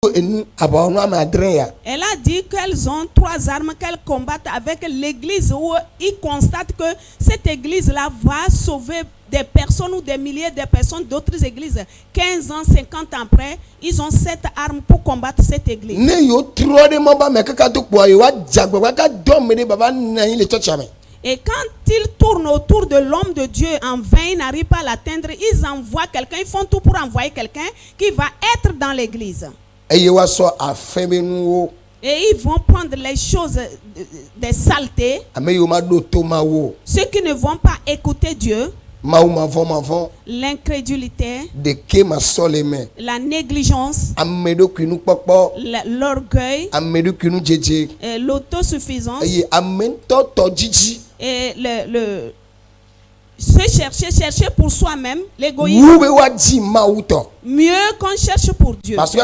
Elle a dit qu'elles ont 3 armes qu'elles combattent avec l'église, où ils constatent que cette église-là va sauver des personnes ou des milliers de personnes d'autres églises. 15 ans, 50 ans après, ils ont 7 armes pour combattre cette église. Et quand ils tournent autour de l'homme de Dieu en vain, ils n'arrivent pas à l'atteindre, ils envoient quelqu'un, ils font tout pour envoyer quelqu'un qui va être dans l'église. Et ils vont prendre les choses des saletés. Ceux qui ne vont pas écouter Dieu. L'incrédulité, la négligence, l'orgueil, l'autosuffisance et se chercher pour soi-même, l'égoïsme. Mieux qu'on cherche pour Dieu. Parce que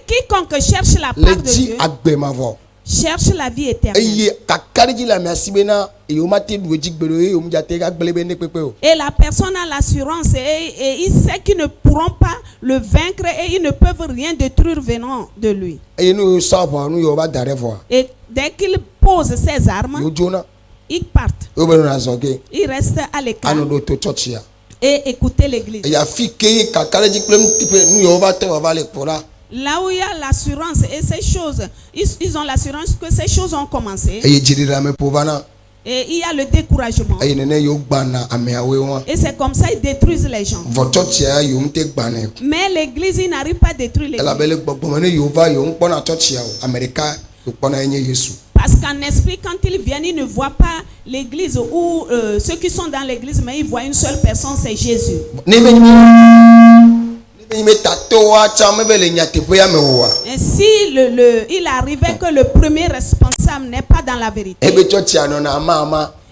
quiconque cherche la part de Dieu cherche la vie éternelle. Et la personne a l'assurance et il sait qu'ils ne pourront pas le vaincre et ils ne peuvent rien détruire venant de lui. Et dès qu'il pose ses armes, ils partent. Ils restent à l'écart et écouter l'église. Là où il y a l'assurance et ces choses, ils ont l'assurance que ces choses ont commencé. Et il y a le découragement. Et c'est comme ça ils détruisent les gens. Mais l'église, il n'arrive pas à détruire l'église. Parce qu'en esprit, quand ils viennent, ils ne voient pas l'église ou ceux qui sont dans l'église, mais ils voient une seule personne, c'est Jésus. Et si il arrivait que le premier responsable n'est pas dans la vérité,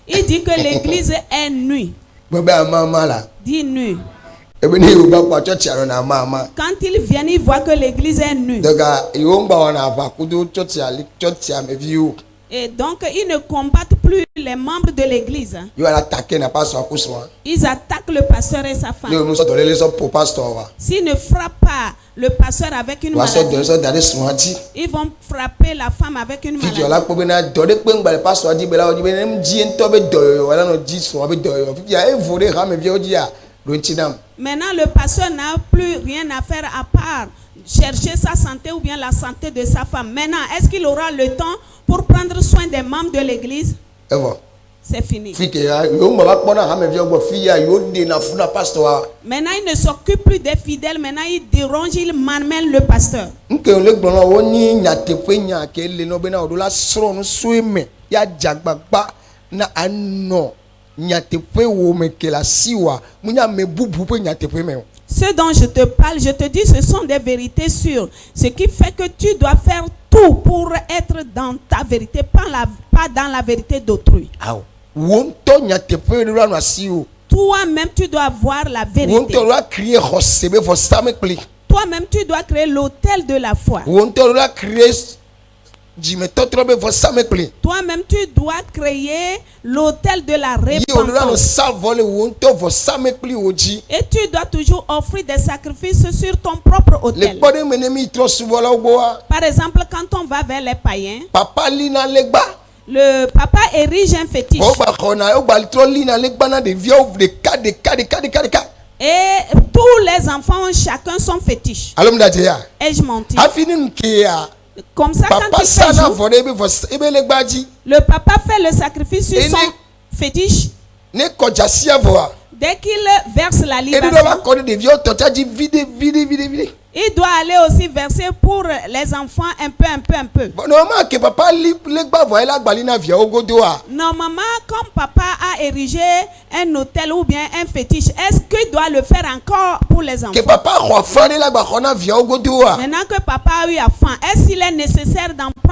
il dit que l'église est nue. Dit nue. Quand ils viennent, ils voient que l'église est nue. Et donc, ils ne combattent plus les membres de l'église. Ils attaquent le pasteur et sa femme. S'ils ne frappent pas le pasteur avec une maladie, ils vont frapper la femme avec une maladie. Maintenant, le pasteur n'a plus rien à faire à part chercher sa santé ou bien la santé de sa femme. Maintenant, est-ce qu'il aura le temps pour prendre soin des membres de l'église? C'est fini. Maintenant, il ne s'occupe plus des fidèles. Maintenant, il dérange, il malmène le pasteur. Ce dont je te parle, je te dis, ce sont des vérités sûres. Ce qui fait que tu dois faire tout pour être dans ta vérité, pas dans la vérité d'autrui. Toi-même, tu dois voir la vérité. Toi-même, tu dois créer l'autel de la foi. Toi-même, tu dois créer l'autel de la repentance. Et tu dois toujours offrir des sacrifices sur ton propre autel. Par exemple, quand on va vers les païens, le papa érige un fétiche. Et tous les enfants, chacun son fétiche. Ai-je menti? Comme ça, quand il fait jour, le papa fait le sacrifice sur son fétiche. Dès qu'il verse la libation, il doit aller aussi verser pour les enfants un peu. Normalement, comme papa a érigé un hôtel ou bien un fétiche, est-ce qu'il doit le faire encore pour les enfants? Maintenant que papa a eu faim, est-ce qu'il est nécessaire d'en prendre